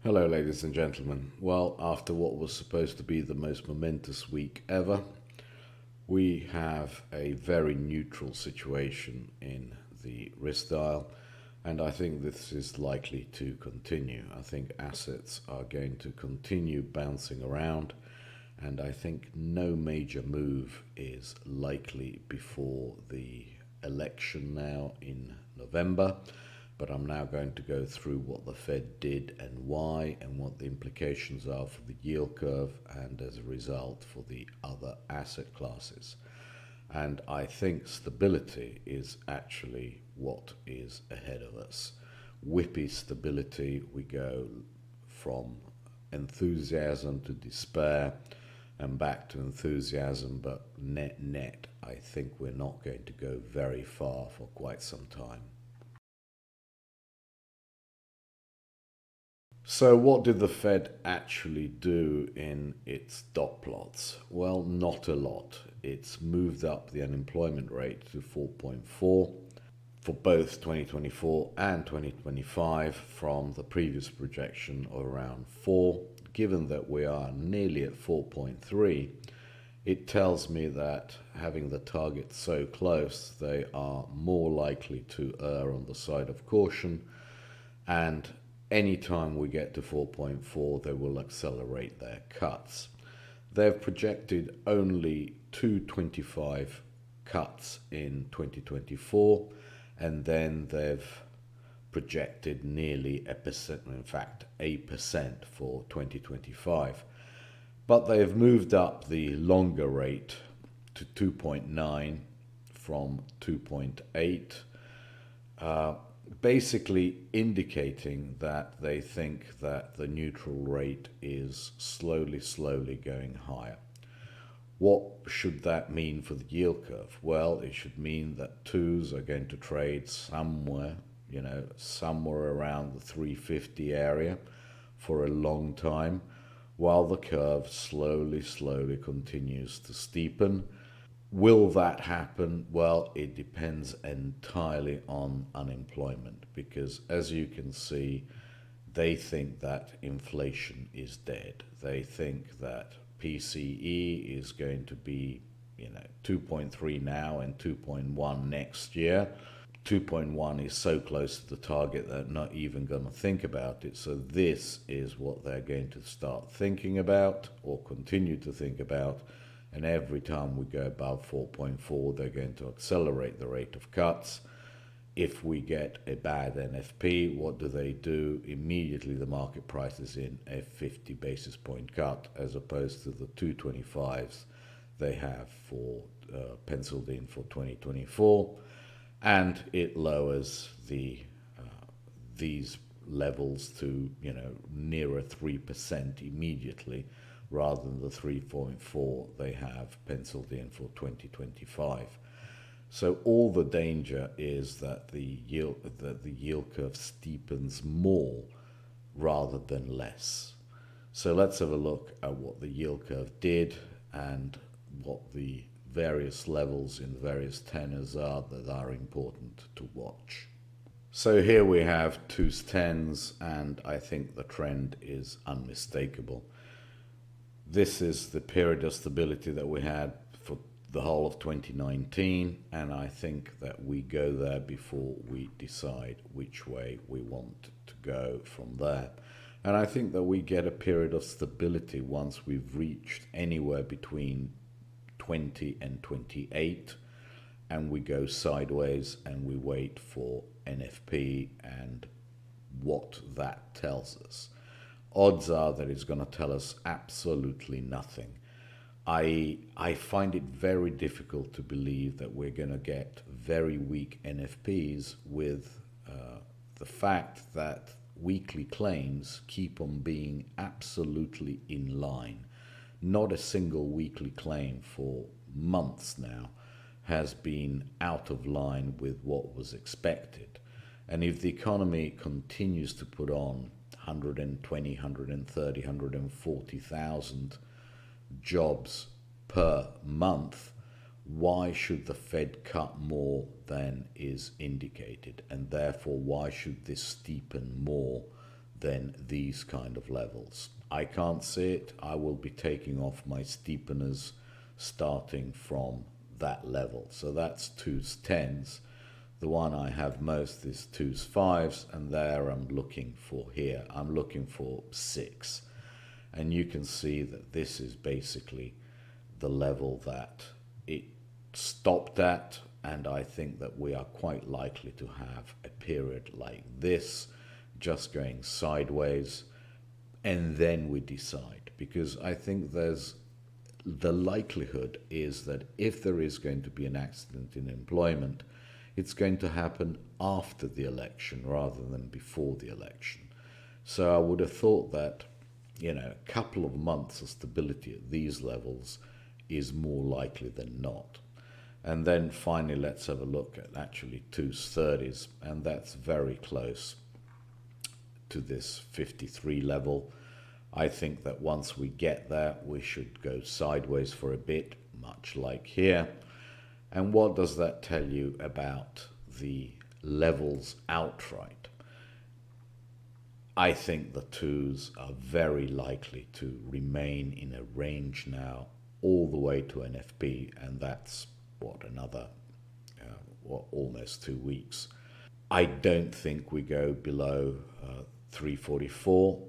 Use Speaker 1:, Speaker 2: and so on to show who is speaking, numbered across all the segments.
Speaker 1: Hello, ladies and gentlemen. Well, after what was supposed to be the most momentous week ever, we have a very neutral situation in the risk dial, and I think this is likely to continue. I think assets are going to continue bouncing around, and I think no major move is likely before the election now in November. But I'm now going to go through what the Fed did and why, and what the implications are for the yield curve and as a result for the other asset classes. And I think stability is actually what is ahead of us. Whippy stability, we go from enthusiasm to despair and back to enthusiasm, but net, I think we're not going to go very far for quite some time. So what did the Fed actually do in its dot plots? Well, not a lot. It's moved up the unemployment rate to 4.4 for both 2024 and 2025 from the previous projection of around 4. Given that we are nearly at 4.3, it tells me that having the target so close, they are more likely to err on the side of caution, and anytime we get to 4.4, they will accelerate their cuts. They've projected only 225 cuts in 2024, and then they've projected nearly a percent, in fact, 8% for 2025. But they've moved up the longer rate to 2.9 from 2.8. Basically indicating that they think that the neutral rate is slowly going higher. What should that mean for the yield curve? Well, it should mean that twos are going to trade somewhere around the 350 area for a long time, while the curve slowly continues to steepen. Will that happen? Well, it depends entirely on unemployment, because as you can see, they think that inflation is dead. They think that PCE is going to be 2.3 now and 2.1 next year. 2.1 is so close to the target that they're not even going to think about it. So this is what they're going to start thinking about, or continue to think about. And every time we go above 4.4, they're going to accelerate the rate of cuts. If we get a bad NFP, what do? Immediately the market prices in a 50 basis point cut, as opposed to the 225s they have for penciled in for 2024. And it lowers these levels to nearer 3% immediately, rather than the 3.4 they have penciled in for 2025. So all the danger is that the yield curve steepens more rather than less. So let's have a look at what the yield curve did and what the various levels in various tenors are that are important to watch. So here we have 2s10s, and I think the trend is unmistakable. This is the period of stability that we had for the whole of 2019, and I think that we go there before we decide which way we want to go from there. And I think that we get a period of stability once we've reached anywhere between 20 and 28, and we go sideways and we wait for NFP and what that tells us. Odds are that it's going to tell us absolutely nothing. I find it very difficult to believe that we're going to get very weak NFPs with the fact that weekly claims keep on being absolutely in line. Not a single weekly claim for months now has been out of line with what was expected. And if the economy continues to put on 120, 130, 140,000 jobs per month, why should the Fed cut more than is indicated? And therefore, why should this steepen more than these kind of levels. I can't see it. I will be taking off my steepeners starting from that level. So that's 2's 10s. The one I have most is 2's 5s, and there I'm looking for here. I'm looking for 6. And you can see that this is basically the level that it stopped at, and I think that we are quite likely to have a period like this, just going sideways, and then we decide. Because I think the likelihood is that if there is going to be an accident in employment, it's going to happen after the election rather than before the election. So I would have thought that, a couple of months of stability at these levels is more likely than not. And then finally, let's have a look at actually 2's 30s, and that's very close to this 53 level. I think that once we get there, we should go sideways for a bit, much like here. And what does that tell you about the levels outright? I think the 2's are very likely to remain in a range now all the way to NFP, and that's another almost 2 weeks. I don't think we go below 344,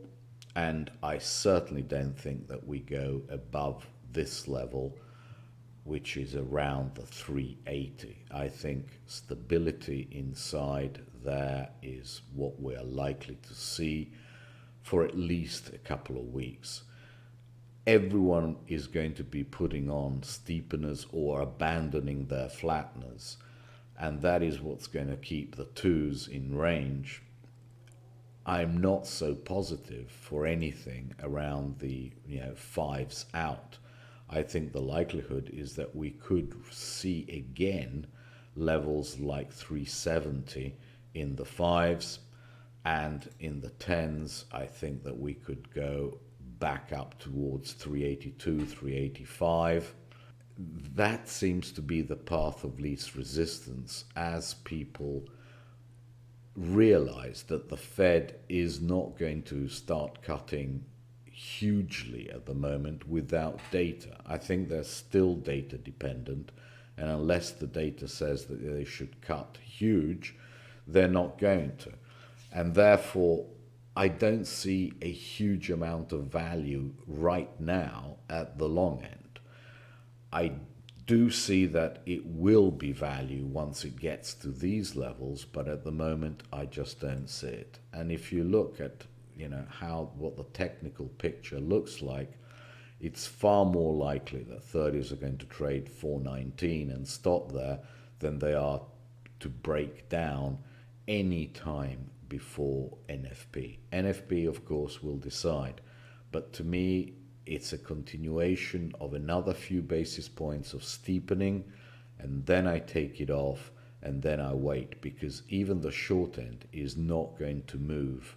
Speaker 1: and I certainly don't think that we go above this level, which is around the 380. I think stability inside there is what we're likely to see for at least a couple of weeks. Everyone is going to be putting on steepeners or abandoning their flatteners, and that is what's going to keep the 2's in range. I'm not so positive for anything around the 5's out. I think the likelihood is that we could see again levels like 370 in the 5's, and in the 10's I think that we could go back up towards 382, 385. That seems to be the path of least resistance as people realize that the Fed is not going to start cutting hugely at the moment without data. I think they're still data dependent, and unless the data says that they should cut huge, they're not going to. And therefore, I don't see a huge amount of value right now at the long end. I do see that it will be value once it gets to these levels, but at the moment I just don't see it. And if you look at what the technical picture looks like, it's far more likely that 30s are going to trade 419 and stop there than they are to break down any time before NFP. NFP, of course, will decide, but to me, it's a continuation of another few basis points of steepening, and then I take it off, and then I wait, because even the short end is not going to move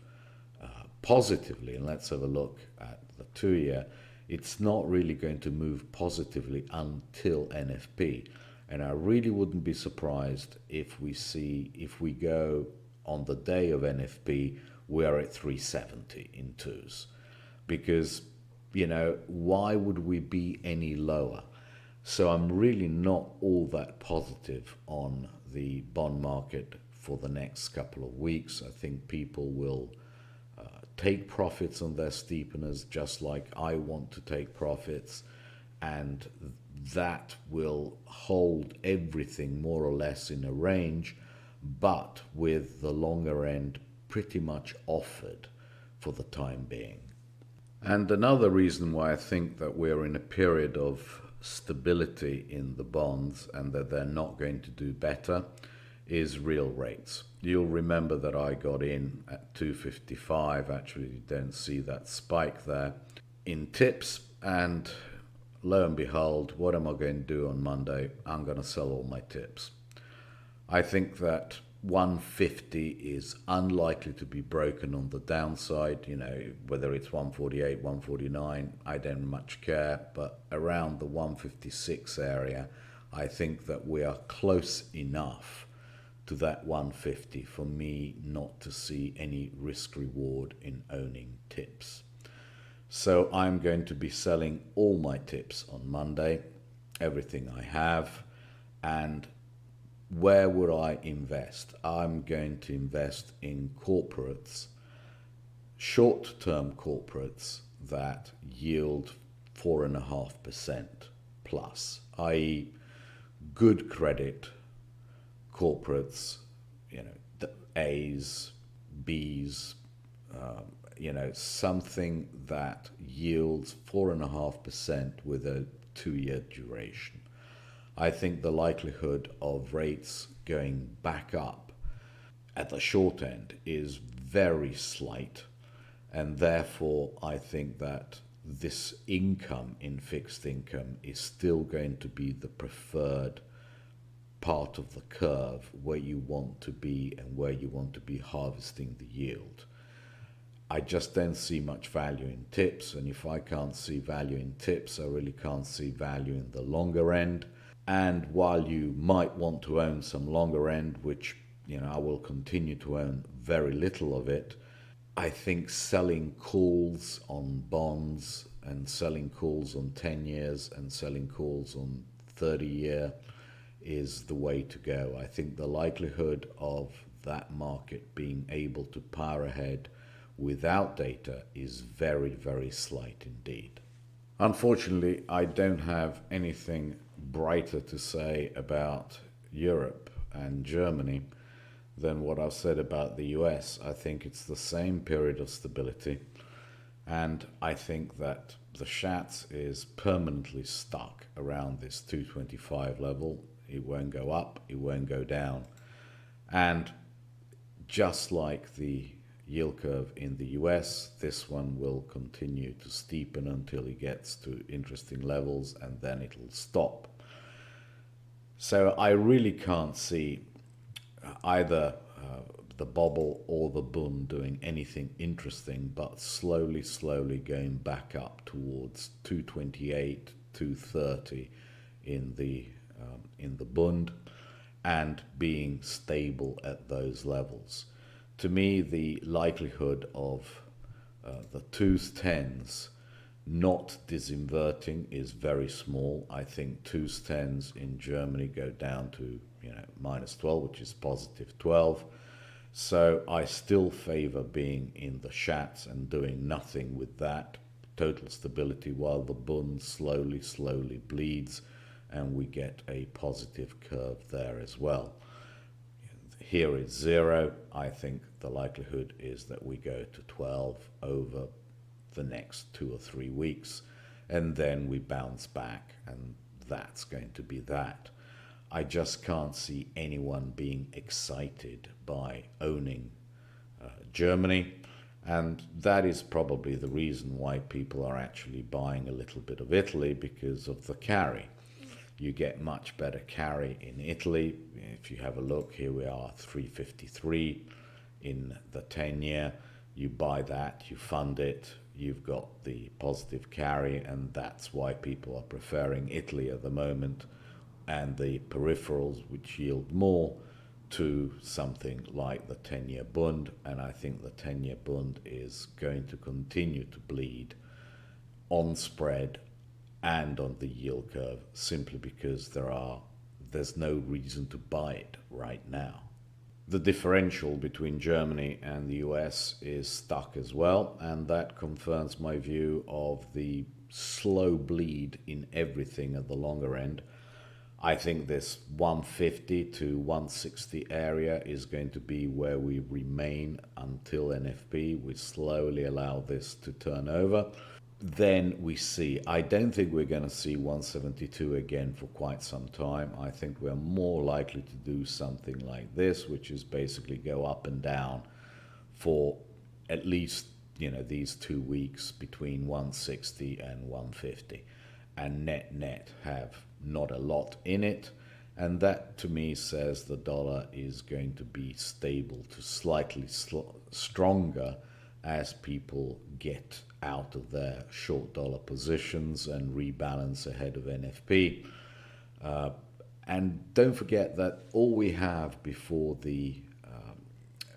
Speaker 1: positively. And let's have a look at the 2-year. It's not really going to move positively until NFP, and I really wouldn't be surprised if we go on the day of NFP, we're at 370 in 2's, because why would we be any lower? So I'm really not all that positive on the bond market for the next couple of weeks. I think people will take profits on their steepeners just like I want to take profits, and that will hold everything more or less in a range, but with the longer end pretty much offered for the time being. And another reason why I think that we're in a period of stability in the bonds and that they're not going to do better is real rates. You'll remember that I got in at 255. Actually, you don't see that spike there in tips, and lo and behold, what am I going to do on Monday? I'm going to sell all my tips. I think that 150 is unlikely to be broken on the downside. Whether it's 148, 149, I don't much care, but around the 156 area, I think that we are close enough to that 150 for me not to see any risk reward in owning tips. So I'm going to be selling all my tips on Monday, everything I have. And where would I invest? I'm going to invest in corporates, short-term corporates that yield 4.5% plus, i.e. good credit corporates, the A's, B's, something that yields 4.5% with a 2-year duration. I think the likelihood of rates going back up at the short end is very slight, and therefore I think that this income in fixed income is still going to be the preferred part of the curve where you want to be and where you want to be harvesting the yield. I just don't see much value in tips, and if I can't see value in tips, I really can't see value in the longer end. And while you might want to own some longer end, which I will continue to own very little of it, I think selling calls on bonds and selling calls on 10 years and selling calls on 30-year is the way to go. I think the likelihood of that market being able to power ahead without data is very, very slight indeed. Unfortunately, I don't have anything brighter to say about Europe and Germany than what I've said about the US. I think it's the same period of stability, and I think that the Schatz is permanently stuck around this 225 level. It won't go up, it won't go down. And just like the yield curve in the US, this one will continue to steepen until it gets to interesting levels, and then it'll stop. So I really can't see either the bubble or the Bund doing anything interesting, but slowly going back up towards 228, 230 in the Bund, and being stable at those levels. To me, the likelihood of the 2s10s not disinverting is very small. I think 2s10s in Germany go down to minus 12, which is positive 12. So I still favor being in the Schatz and doing nothing with that total stability while the Bund slowly bleeds and we get a positive curve there as well. Here is 0. I think the likelihood is that we go to 12 over the next 2 or 3 weeks, and then we bounce back, and that's going to be that. I just can't see anyone being excited by owning Germany, and that is probably the reason why people are actually buying a little bit of Italy, because of the carry. You get much better carry in Italy. If you have a look, here we are, 353 in the 10-year. You buy that, you fund it, you've got the positive carry, and that's why people are preferring Italy at the moment, and the peripherals, which yield more, to something like the 10-year Bund. And I think the 10-year Bund is going to continue to bleed on spread and on the yield curve, simply because there's no reason to buy it right now. The differential between Germany and the US is stuck as well, and that confirms my view of the slow bleed in everything at the longer end. I think this 150 to 160 area is going to be where we remain until NFP. We slowly allow this to turn over. Then we see, I don't think we're going to see 172 again for quite some time. I think we're more likely to do something like this, which is basically go up and down for at least these 2 weeks between 160 and 150, and net have not a lot in it. And that to me says the dollar is going to be stable to slightly stronger as people get out of their short dollar positions and rebalance ahead of NFP. And don't forget that all we have before the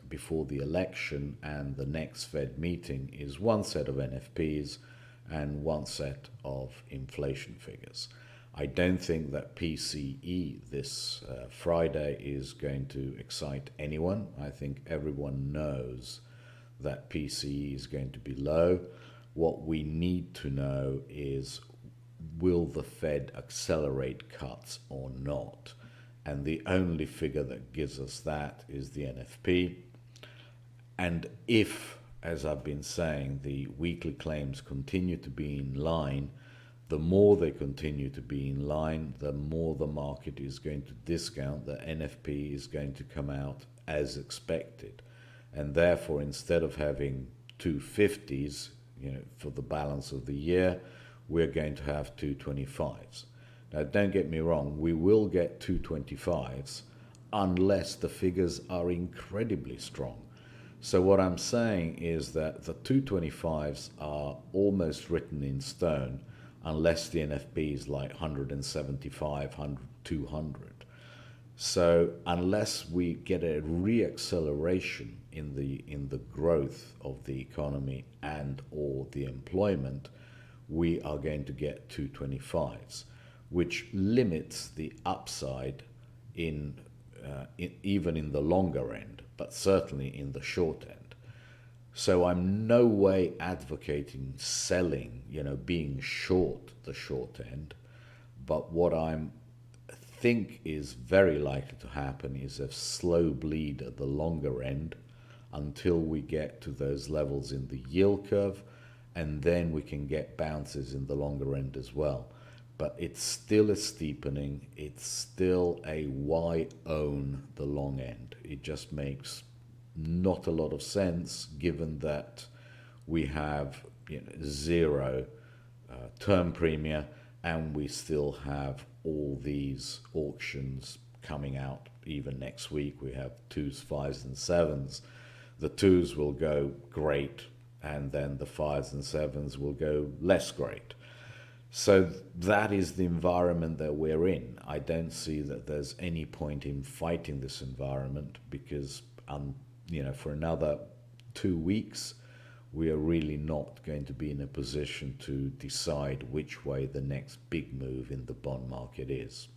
Speaker 1: election and the next Fed meeting is one set of NFPs and one set of inflation figures. I don't think that PCE this Friday is going to excite anyone. I think everyone knows that PCE is going to be low. What we need to know is, will the Fed accelerate cuts or not? And the only figure that gives us that is the NFP. And if, as I've been saying, the weekly claims continue to be in line, the more they continue to be in line, the more the market is going to discount that NFP is going to come out as expected. And therefore, instead of having 250s, for the balance of the year, we're going to have 225s. Now, don't get me wrong, we will get 225s unless the figures are incredibly strong. So what I'm saying is that the 225s are almost written in stone unless the NFP is like 175, 100, 200. So unless we get a re-acceleration in the growth of the economy and or the employment, we are going to get 225s, which limits the upside even in the longer end, but certainly in the short end. So I'm no way advocating selling, being short the short end, but what I'm think is very likely to happen is a slow bleed at the longer end until we get to those levels in the yield curve, and then we can get bounces in the longer end as well. But it's still a steepening, it's still a why own the long end. It just makes not a lot of sense given that we have zero term premia and we still have all these auctions coming out. Even next week we have 2s, 5s and 7s. The 2s will go great and then the 5s and 7s will go less great. So that is the environment that we're in. I don't see that there's any point in fighting this environment because for another 2 weeks we are really not going to be in a position to decide which way the next big move in the bond market is.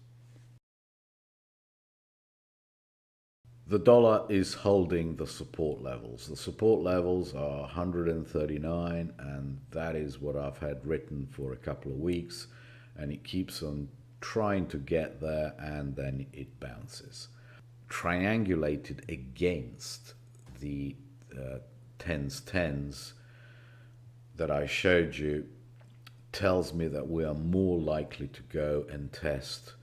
Speaker 1: The dollar is holding the support levels. The support levels are 139, and that is what I've had written for a couple of weeks, and it keeps on trying to get there and then it bounces. Triangulated against the 10s that I showed you tells me that we are more likely to go and test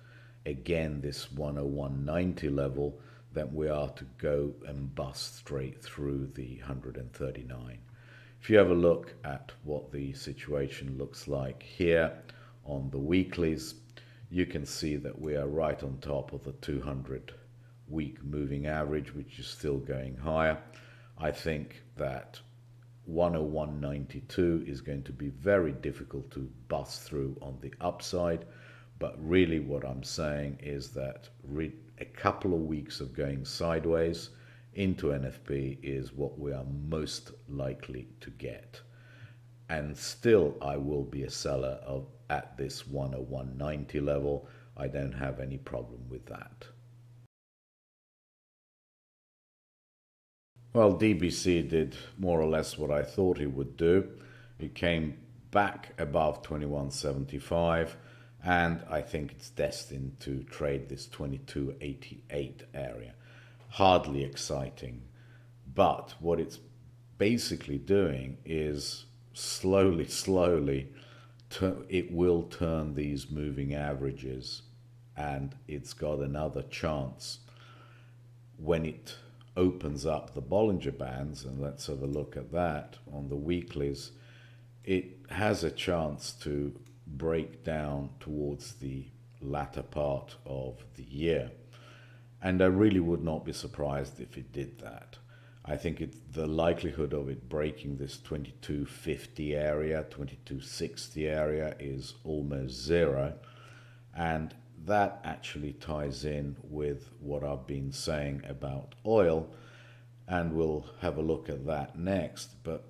Speaker 1: again this 101.90 level than we are to go and bust straight through the 139. If you have a look at what the situation looks like here on the weeklies, you can see that we are right on top of the 200-week moving average, which is still going higher. I think that 101.92 is going to be very difficult to bust through on the upside, but really what I'm saying is that a couple of weeks of going sideways into NFP is what we are most likely to get. And still I will be a seller at this 101.90 level. I don't have any problem with that. Well, DBC did more or less what I thought it would do. It came back above 21.75, and I think it's destined to trade this 22.88 area. Hardly exciting, but what it's basically doing is slowly, it will turn these moving averages, and it's got another chance when it opens up the Bollinger Bands, and let's have a look at that on the weeklies. It has a chance to break down towards the latter part of the year, and I really would not be surprised if it did that. I think the likelihood of it breaking this 2250 area, 2260 area is almost zero, and that actually ties in with what I've been saying about oil, and we'll have a look at that next. But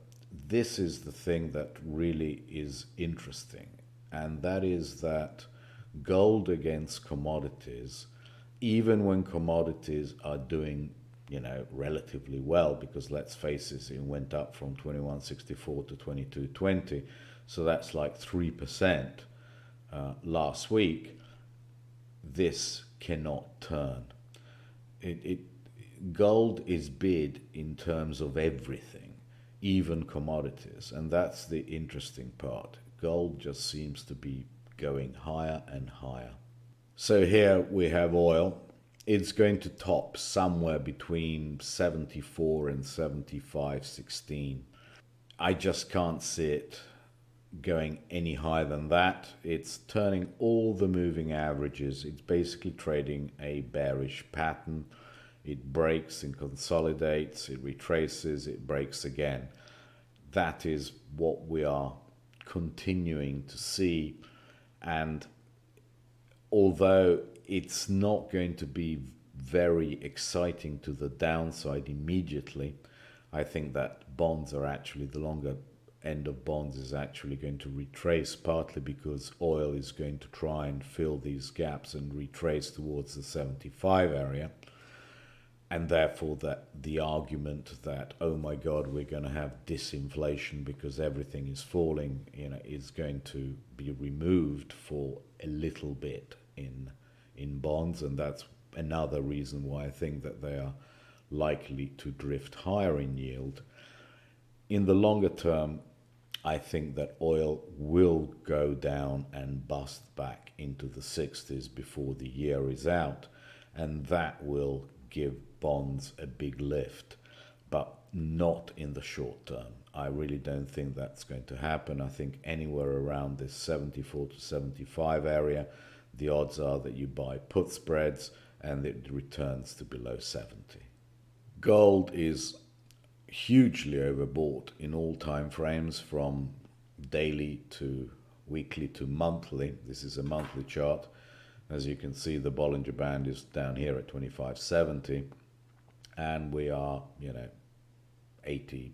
Speaker 1: this is the thing that really is interesting, and that is that gold against commodities, even when commodities are doing, relatively well, because let's face it went up from 2164 to 2220, so that's like 3% last week. This cannot turn. Gold is bid in terms of everything, even commodities, and that's the interesting part. Gold just seems to be going higher and higher. So here we have oil. It's going to top somewhere between 74 and 75.16. I just can't see it going any higher than that. It's turning all the moving averages. It's basically trading a bearish pattern. It breaks and consolidates, it retraces, it breaks again. That is what we are continuing to see. And although it's not going to be very exciting to the downside immediately, I think that bonds are actually, the longer end of bonds is actually going to retrace, partly because oil is going to try and fill these gaps and retrace towards the 75 area. And therefore that the argument that, oh my God, we're going to have disinflation because everything is falling, is going to be removed for a little bit in bonds. And that's another reason why I think that they are likely to drift higher in yield. In the longer term, I think that oil will go down and bust back into the 60s before the year is out, and that will give bonds a big lift, but not in the short term. I really don't think that's going to happen. I think anywhere around this 74 to 75 area, the odds are that you buy put spreads and it returns to below 70. Gold is hugely overbought in all time frames, from daily to weekly to monthly. This is a monthly chart. As you can see, the Bollinger Band is down here at 25.70, and we are, $80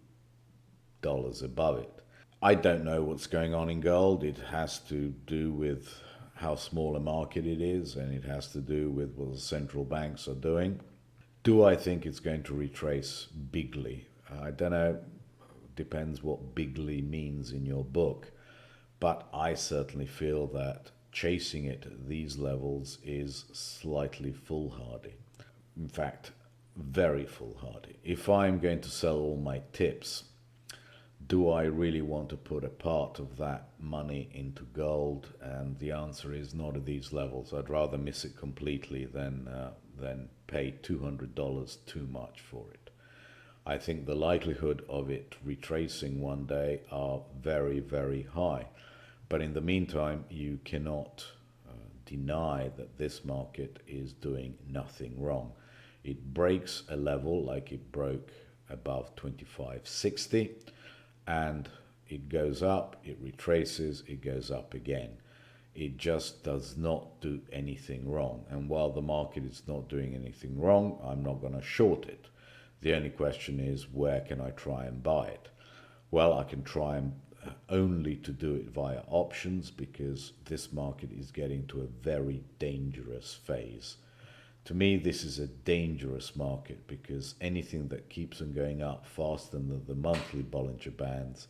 Speaker 1: above it. I don't know what's going on in gold. It has to do with how small a market it is, and it has to do with what the central banks are doing. Do I think it's going to retrace bigly? I don't know. Depends what bigly means in your book. But I certainly feel that chasing it at these levels is slightly foolhardy. In fact, very foolhardy. If I'm going to sell all my tips, do I really want to put a part of that money into gold? And the answer is not at these levels. I'd rather miss it completely than pay $200 too much for it. I think the likelihood of it retracing one day are very, very high. But in the meantime, you cannot deny that this market is doing nothing wrong. It breaks a level like it broke above 25.60, and it goes up, it retraces, it goes up again. It just does not do anything wrong. And while the market is not doing anything wrong, I'm not going to short it. The only question is, where can I try and buy it? Well, I can try and only to do it via options, because this market is getting to a very dangerous phase. To me, this is a dangerous market, because anything that keeps on going up faster than the monthly Bollinger Bands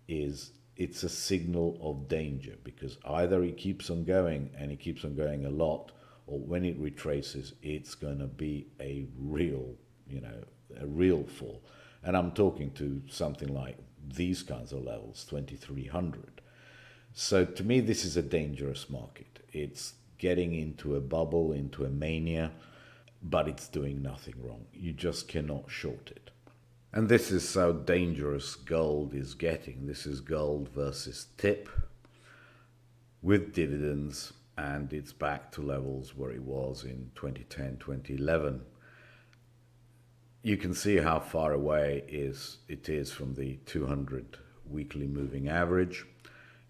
Speaker 1: it's a signal of danger, because either it keeps on going and it keeps on going a lot, or when it retraces, it's going to be a real fall. And I'm talking to something like these kinds of levels, 2300. So to me, this is a dangerous market. It's getting into a bubble, into a mania, but it's doing nothing wrong. You just cannot short it. And this is how dangerous gold is getting. This is gold versus tip with dividends, and it's back to levels where it was in 2010, 2011. You can see how far away it is from the 200 weekly moving average.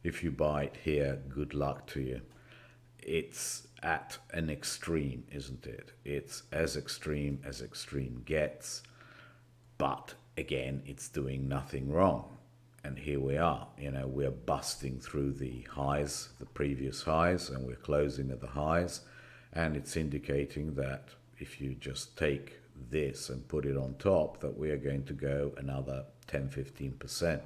Speaker 1: If you buy it here, good luck to you. it's at an extreme, isn't it? It's as extreme gets, but again, it's doing nothing wrong. And here we are, we're busting through the highs, the previous highs, and we're closing at the highs. And it's indicating that if you just take this and put it on top, that we are going to go another 10-15%.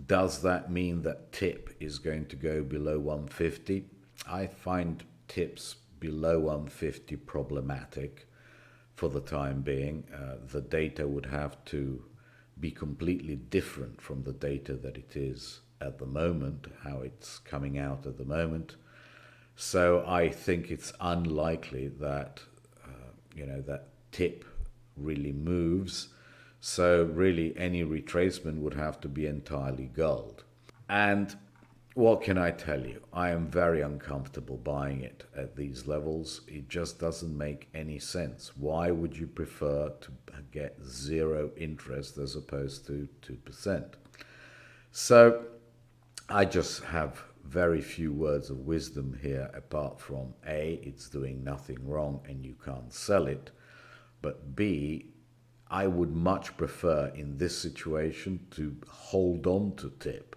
Speaker 1: Does that mean that tip is going to go below 150? I find tips below 150 problematic for the time being. The data would have to be completely different from the data that it is at the moment, how it's coming out at the moment. So I think it's unlikely that that tip really moves. So really any retracement would have to be entirely gold. And what can I tell you? I am very uncomfortable buying it at these levels. It just doesn't make any sense. Why would you prefer to get zero interest as opposed to 2%? So I just have very few words of wisdom here, apart from A, it's doing nothing wrong and you can't sell it. But B, I would much prefer in this situation to hold on to tip,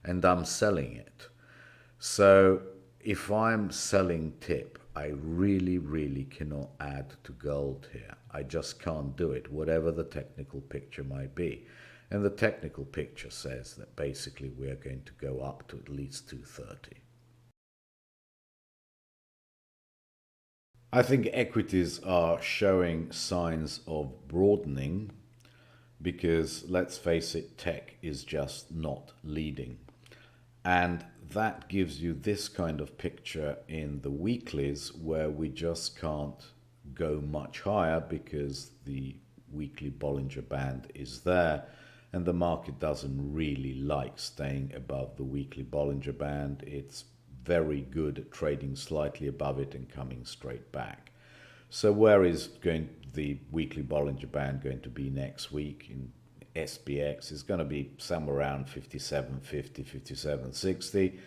Speaker 1: and I'm selling it. So if I'm selling tip, I really cannot add to gold here. I just can't do it, whatever the technical picture might be. And the technical picture says that basically we're going to go up to at least 230. I think equities are showing signs of broadening because, let's face it, tech is just not leading. And that gives you this kind of picture in the weeklies where we just can't go much higher because the weekly Bollinger Band is there and the market doesn't really like staying above the weekly Bollinger Band. It's very good at trading slightly above it and coming straight back. So where is the weekly Bollinger Band going to be next week? In SPX is going to be somewhere around 57.50, 57.60.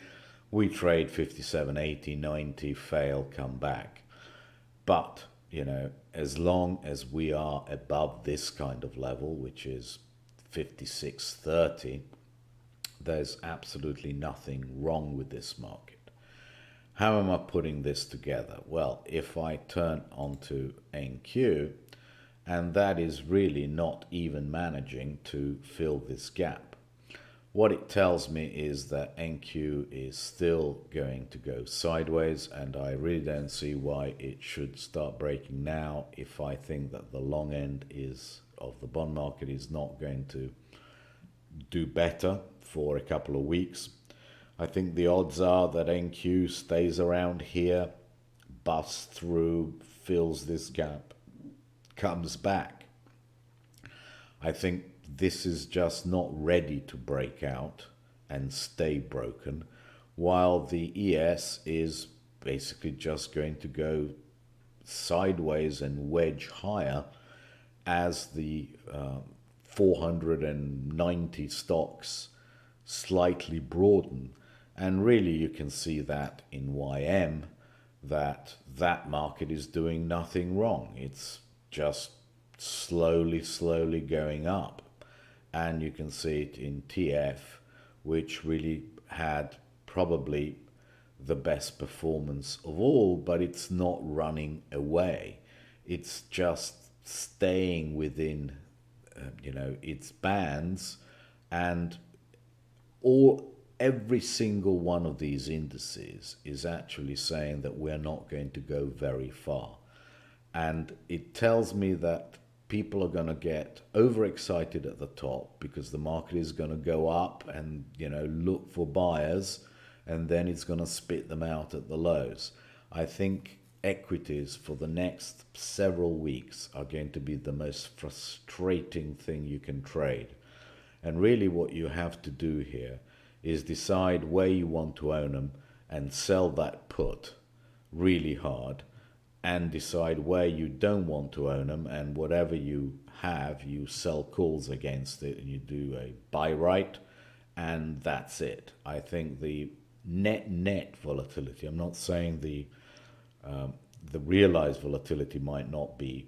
Speaker 1: We trade 57.80, 90, fail, come back. But, as long as we are above this kind of level, which is 56.30, there's absolutely nothing wrong with this market. How am I putting this together? Well, if I turn onto NQ, and that is really not even managing to fill this gap. What it tells me is that NQ is still going to go sideways, and I really don't see why it should start breaking now if I think that the long end of the bond market is not going to do better for a couple of weeks. I think the odds are that NQ stays around here, busts through, fills this gap, comes back. I think this is just not ready to break out and stay broken, while the ES is basically just going to go sideways and wedge higher as the 490 stocks slightly broaden. And really you can see that in YM, that market is doing nothing wrong. It's just slowly going up. And you can see it in TF, which really had probably the best performance of all, but it's not running away. It's just staying within its bands, and every single one of these indices is actually saying that we're not going to go very far. And it tells me that people are going to get overexcited at the top because the market is going to go up and look for buyers, and then it's going to spit them out at the lows. I think equities for the next several weeks are going to be the most frustrating thing you can trade. And really what you have to do here is decide where you want to own them and sell that put really hard, and decide where you don't want to own them, and whatever you have, you sell calls against it and you do a buy right, and that's it. I think the net volatility. I'm not saying the realized volatility might not be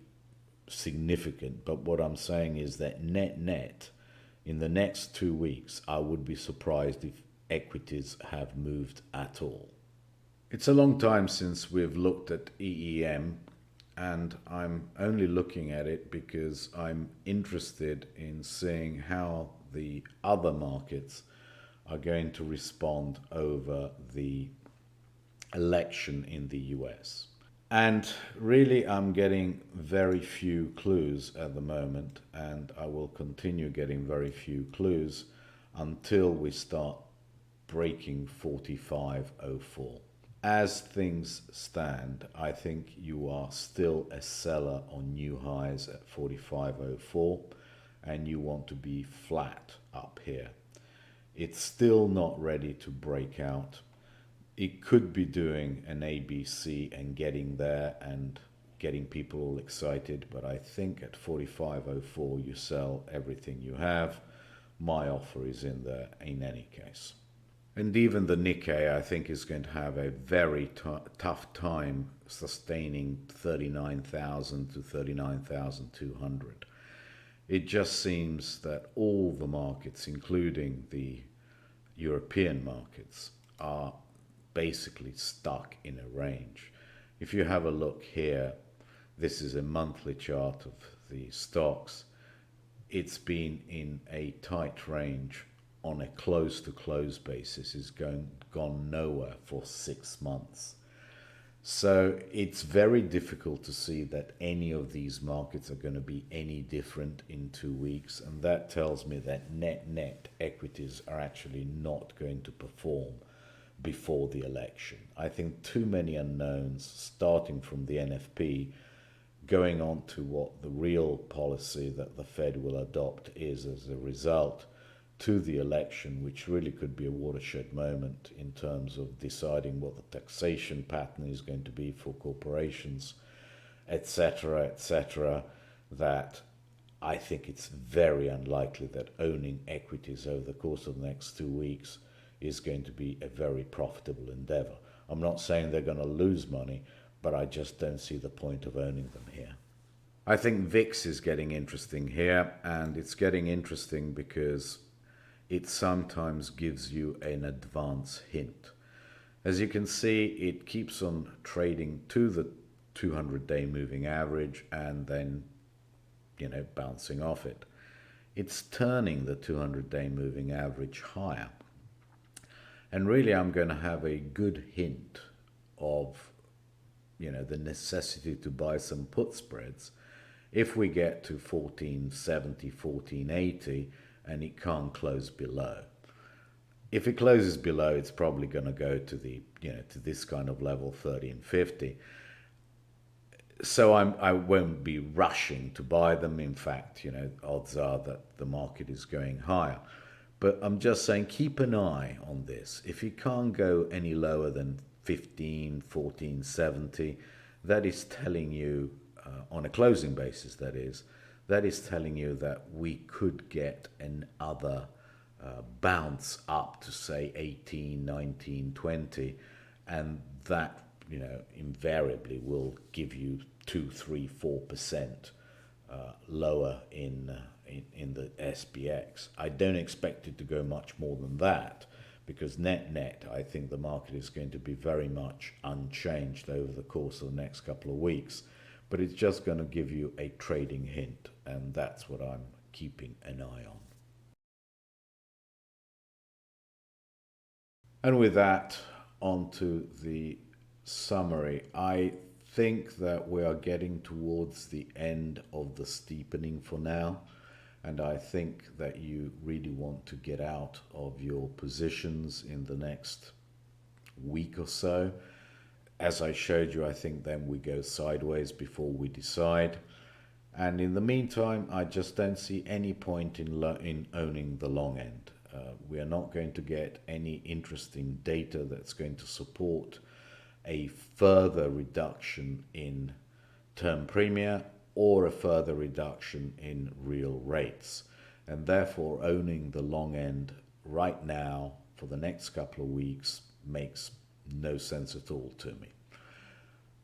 Speaker 1: significant, but what I'm saying is that net in the next 2 weeks, I would be surprised if equities have moved at all. It's a long time since we've looked at EEM, and I'm only looking at it because I'm interested in seeing how the other markets are going to respond over the election in the US. And really, I'm getting very few clues at the moment, and I will continue getting very few clues until we start breaking 45.04. As things stand, I think you are still a seller on new highs at 45.04, and you want to be flat up here. It's still not ready to break out. It could be doing an ABC and getting there and getting people all excited, but I think at 45.04 you sell everything you have. My offer is in there in any case. And even the Nikkei, I think, is going to have a very tough time sustaining 39,000 to 39,200. It just seems that all the markets, including the European markets, are basically stuck in a range. If you have a look here, this is a monthly chart of the stocks. It's been in a tight range on a close to close basis. It's gone nowhere for 6 months. So it's very difficult to see that any of these markets are going to be any different in 2 weeks, and that tells me that net equities are actually not going to perform before the election. I think too many unknowns, starting from the NFP, going on to what the real policy that the Fed will adopt is as a result to the election, which really could be a watershed moment in terms of deciding what the taxation pattern is going to be for corporations, etc., that I think it's very unlikely that owning equities over the course of the next 2 weeks is going to be a very profitable endeavor. I'm not saying they're going to lose money, but I just don't see the point of owning them here. I think VIX is getting interesting here, and it's getting interesting because it sometimes gives you an advance hint. As you can see, it keeps on trading to the 200-day moving average and then, bouncing off it. It's turning the 200-day moving average higher. And really, I'm going to have a good hint of, the necessity to buy some put spreads if we get to 1470, 1480, and it can't close below. If it closes below, it's probably going to go to the, to this kind of level, 1350. So I won't be rushing to buy them. In fact, odds are that the market is going higher. But I'm just saying, keep an eye on this. If you can't go any lower than 1470, that is telling you, on a closing basis, that is telling you that we could get another bounce up to, say, 18, 19, 20, and that, invariably will give you 2, 3, 4% lower in the SPX. I don't expect it to go much more than that, because net, I think the market is going to be very much unchanged over the course of the next couple of weeks. But it's just going to give you a trading hint, and that's what I'm keeping an eye on. And with that, on to the summary. I think that we are getting towards the end of the steepening for now, and I think that you really want to get out of your positions in the next week or so. As I showed you, I think then we go sideways before we decide. And in the meantime, I just don't see any point in owning the long end. We are not going to get any interesting data that's going to support a further reduction in term premia or a further reduction in real rates. And therefore, owning the long end right now for the next couple of weeks makes no sense at all to me.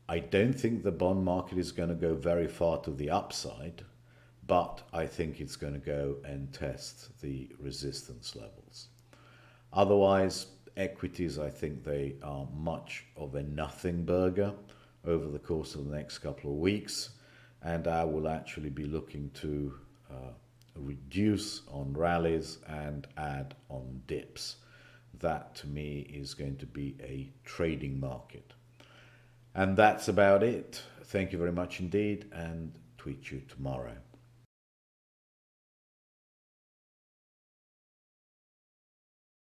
Speaker 1: I don't think the bond market is going to go very far to the upside, but I think it's going to go and test the resistance levels. Otherwise, equities, I think they are much of a nothing burger over the course of the next couple of weeks, and I will actually be looking to reduce on rallies and add on dips. That to me is going to be a trading market. And that's about it. Thank you very much indeed, and tweet you tomorrow.